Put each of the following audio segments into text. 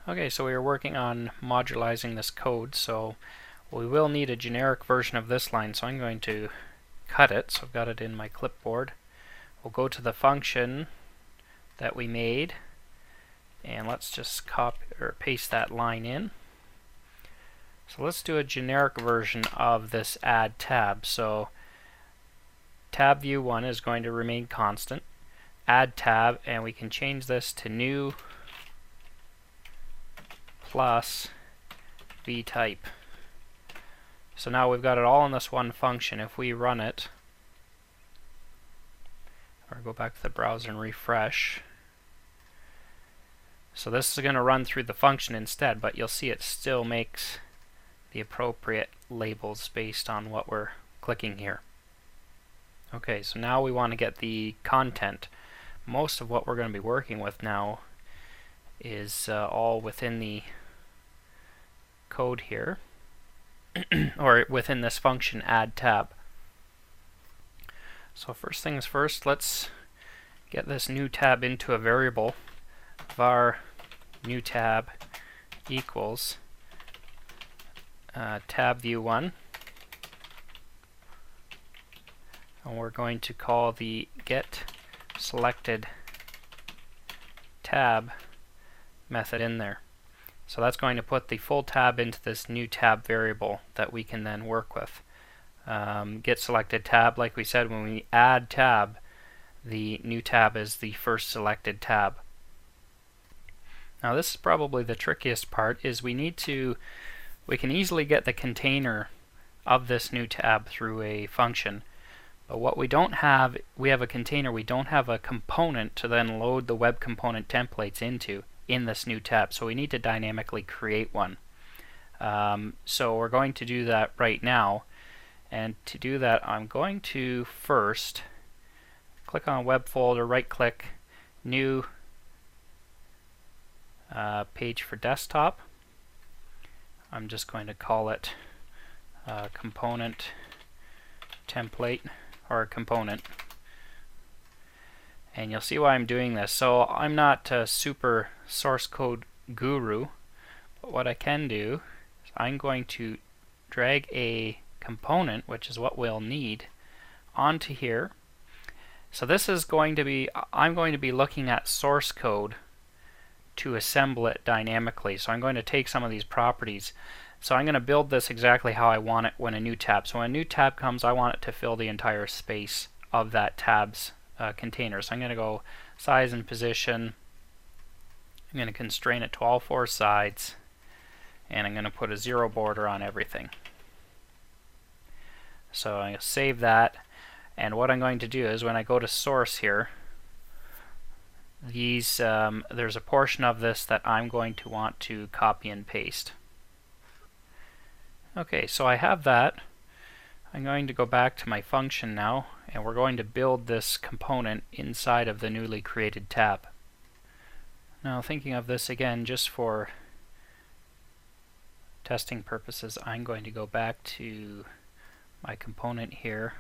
Okay, so we are working on modularizing this code, so we will need a generic version of this line, so I'm going to cut it. So I've got it in my clipboard. We'll go to the function that we made, and let's just copy or paste that line in. So let's do a generic version of this add tab. So tab view 1 is going to remain constant. Add tab, and we can change this to new plus vtype. So now we've got it all in this one function. If we run it, or go back to the browser and refresh, so this is going to run through the function instead, but you'll see it still makes the appropriate labels based on what we're clicking here. Okay, so now we want to get the content. Most of what we're going to be working with now is all within the code here, or within this function add tab. So first things first, let's get this new tab into a variable. Var new tab equals tab view 1, and we're going to call the get selected tab method in there. So that's going to put the full tab into this new tab variable that we can then work with. Get selected tab, like we said, when we add tab, the new tab is the first selected tab. Now this is probably the trickiest part, is we can easily get the container of this new tab through a function. But what we don't have, we have a container, we don't have a component to then load the web component templates into in this new tab. So we need to dynamically create one. So we're going to do that right now. And to do that, I'm going to first click on web folder, right click, new page for desktop. I'm just going to call it component template, or component. And you'll see why I'm doing this. So I'm not a super source code guru, but what I can do is I'm going to drag a component, which is what we'll need, onto here. So this is going to be, I'm going to be looking at source code to assemble it dynamically. So I'm going to take some of these properties. So I'm going to build this exactly how I want it when a new tab. So when a new tab comes, I want it to fill the entire space of that tab's container. So I'm going to go size and position. I'm going to constrain it to all four sides, and I'm going to put a 0 border on everything. So I'm going to save that, and what I'm going to do is when I go to source here, there's a portion of this that I'm going to want to copy and paste. Okay, so I have that. I'm going to go back to my function now, and we're going to build this component inside of the newly created tab. Now, thinking of this again just for testing purposes, I'm going to go back to my component here.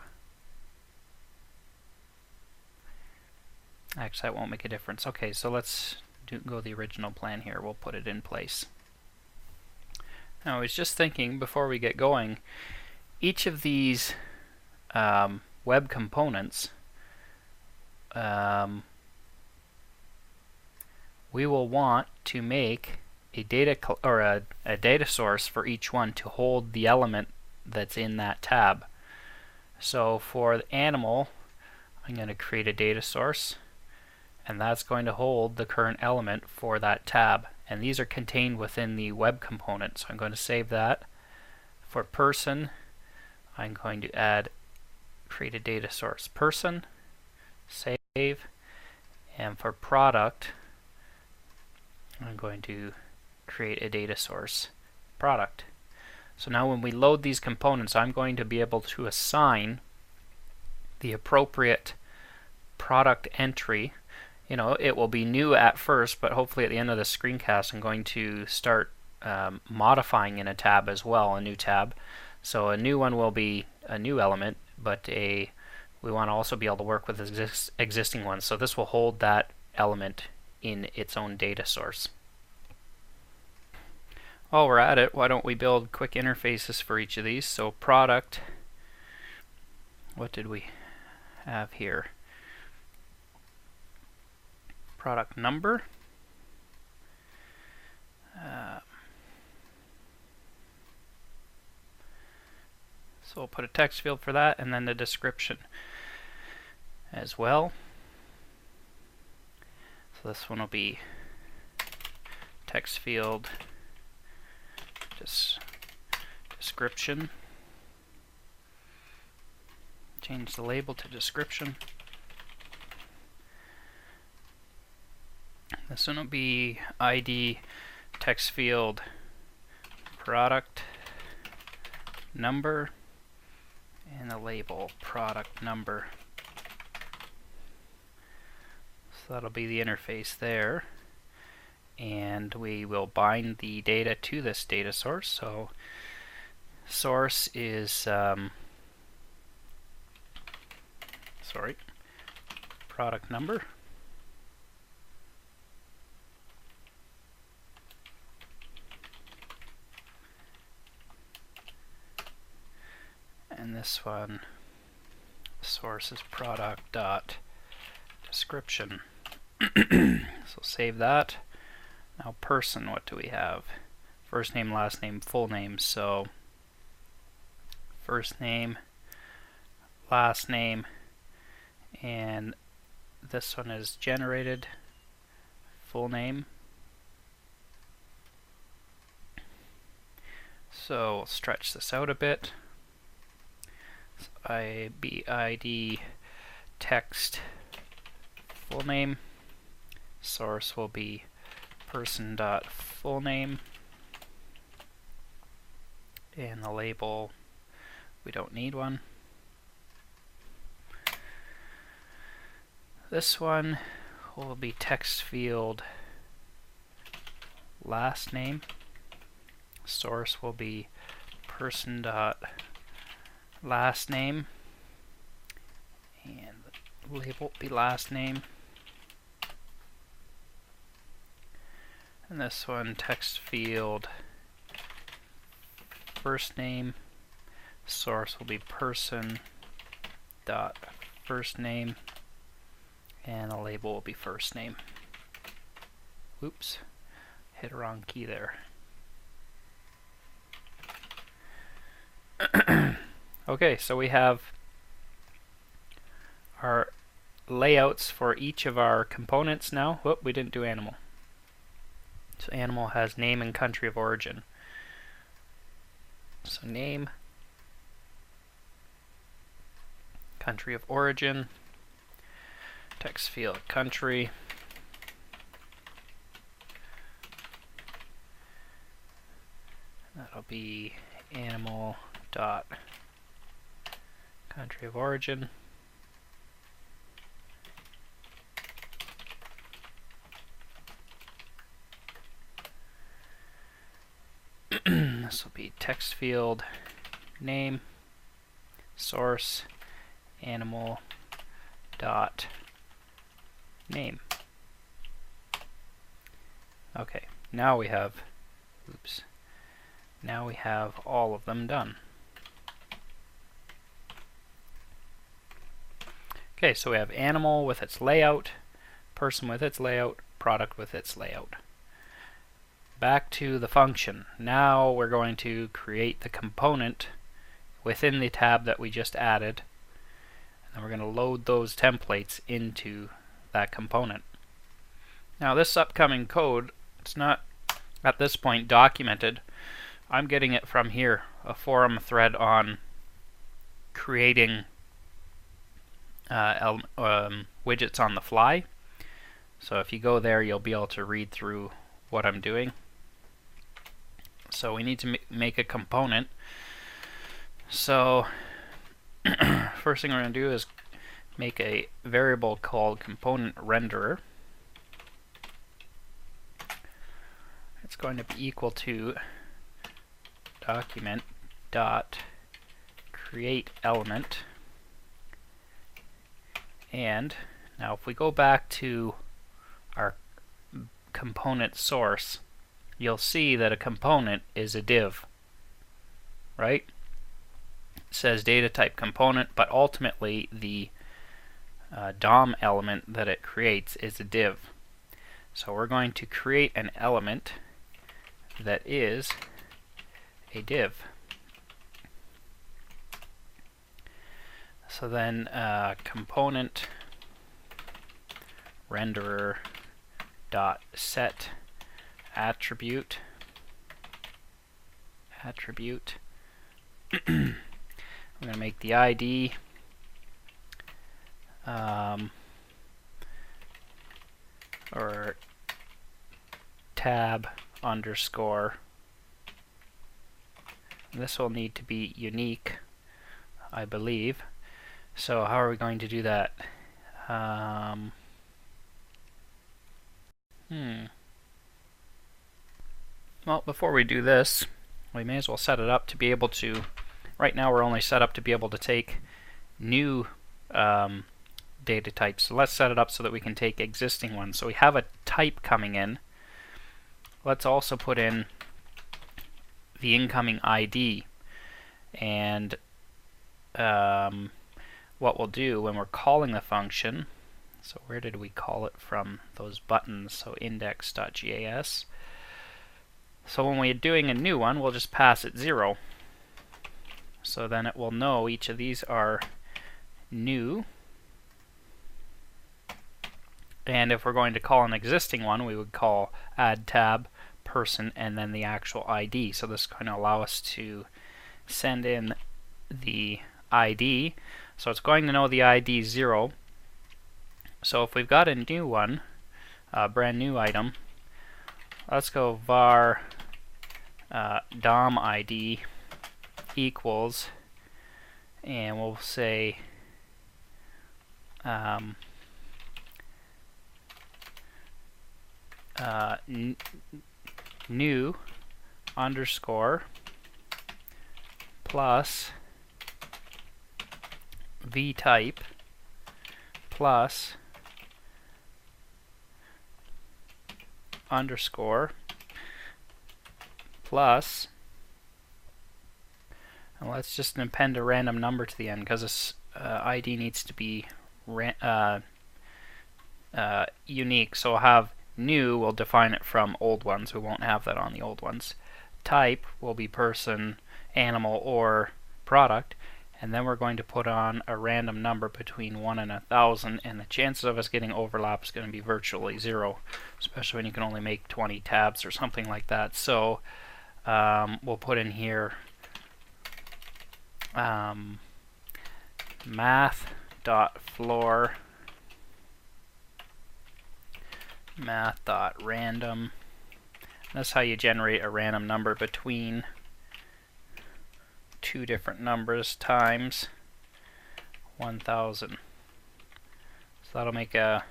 Actually, that won't make a difference. Okay, so let's go the original plan here. We'll put it in place. Now, I was just thinking before we get going, each of these web components, we will want to make a data source for each one to hold the element that's in that tab. So for the animal, I'm going to create a data source, and that's going to hold the current element for that tab. And these are contained within the web component. So I'm going to save that. For person, I'm going to create a data source person, save, and for product, I'm going to create a data source product. So now when we load these components, I'm going to be able to assign the appropriate product entry. You know, it will be new at first, but hopefully at the end of the screencast I'm going to start modifying in a tab as well, a new tab. So a new one will be a new element, but we want to also be able to work with existing ones. So this will hold that element in its own data source. While we're at it, why don't we build quick interfaces for each of these? So product, what did we have here? Product number. So we'll put a text field for that, and then the description as well. So this one will be text field description. Change the label to description. This one will be ID text field product number, and the label product number. So that'll be the interface there, and we will bind the data to this data source. So source is product number, and this one, source is product dot description. So save that. Now person, what do we have? First name, last name, full name. So first name, last name, and this one is generated, full name. So we'll stretch this out a bit. So ID text full name. Source will be person dot full name, and the label, we don't need one. This one will be text field last name. Source will be person dot last name, and the label will be last name. And this one, text field first name. Source will be person dot first name, and the label will be first name. Oops, hit a wrong key there. Okay, so we have our layouts for each of our components now. Whoop, we didn't do animal. So animal has name and country of origin. So name, country of origin, text field country, that'll be animal dot country of origin. This will be text field name, source, animal dot name. Okay, now we have, now we have all of them done. Okay, so we have animal with its layout, person with its layout, product with its layout. Back to the function. Now we're going to create the component within the tab that we just added, and we're going to load those templates into that component. Now this upcoming code, it's not at this point documented. I'm getting it from here, a forum thread on creating widgets on the fly. So if you go there, you'll be able to read through what I'm doing. So we need to make a component. So first thing we're going to do is make a variable called component renderer. It's going to be equal to document dot create element. And now if we go back to our component source, you'll see that a component is a div, right? It says data type component, but ultimately the DOM element that it creates is a div. So we're going to create an element that is a div. So then component renderer dot set attribute I'm going to make the ID or tab underscore. And this will need to be unique, I believe. So how are we going to do that? Well, before we do this, we may as well set it up to be able to, right now we're only set up to be able to take new data types. So let's set it up so that we can take existing ones. So we have a type coming in. Let's also put in the incoming ID. And what we'll do when we're calling the function, so where did we call it from? Those buttons, so index.jas. So when we're doing a new one, we'll just pass it 0. So then it will know each of these are new. And if we're going to call an existing one, we would call add tab person and then the actual ID. So this is going to allow us to send in the ID. So it's going to know the ID 0. So if we've got a new one, a brand new item, let's go var DOM ID equals, and we'll say new underscore plus vtype plus underscore plus, and let's just append a random number to the end because this ID needs to be unique. So we'll have new, we'll define it from old ones. We won't have that on the old ones. Type will be person, animal, or product. And then we're going to put on a random number between 1 and 1,000, and the chances of us getting overlap is going to be virtually 0, especially when you can only make 20 tabs or something like that. So we'll put in here math.random. That's how you generate a random number between two different numbers times 1,000. So that'll make a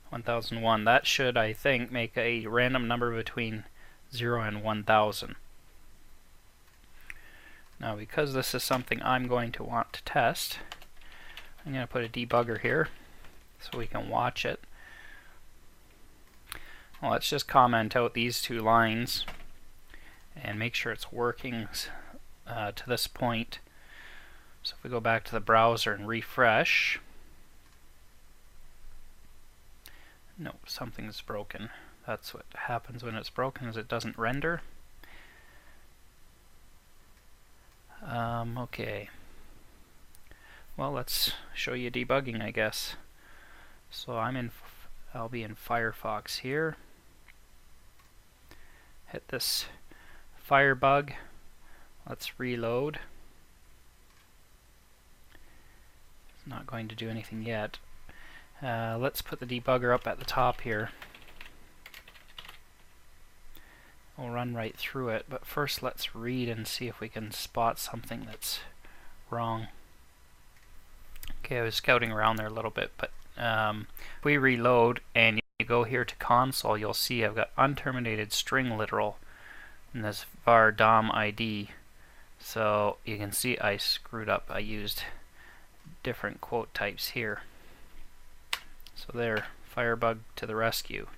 1001. That should, I think, make a random number between 0 and 1,000. Now, because this is something I'm going to want to test, I'm going to put a debugger here so we can watch it. Well, let's just comment out these two lines and make sure it's working to this point. So if we go back to the browser and refresh, no, something's broken. That's what happens when it's broken, is it doesn't render. Okay. Well, let's show you debugging, I guess. So I'll be in Firefox here. Hit this Firebug. Let's reload. It's not going to do anything yet. Let's put the debugger up at the top here. We'll run right through it, but first let's read and see if we can spot something that's wrong. Okay, I was scouting around there a little bit, but if we reload and you go here to console, you'll see I've got unterminated string literal in this var DOM ID. So you can see I screwed up. I used different quote types here. So there, Firebug to the rescue.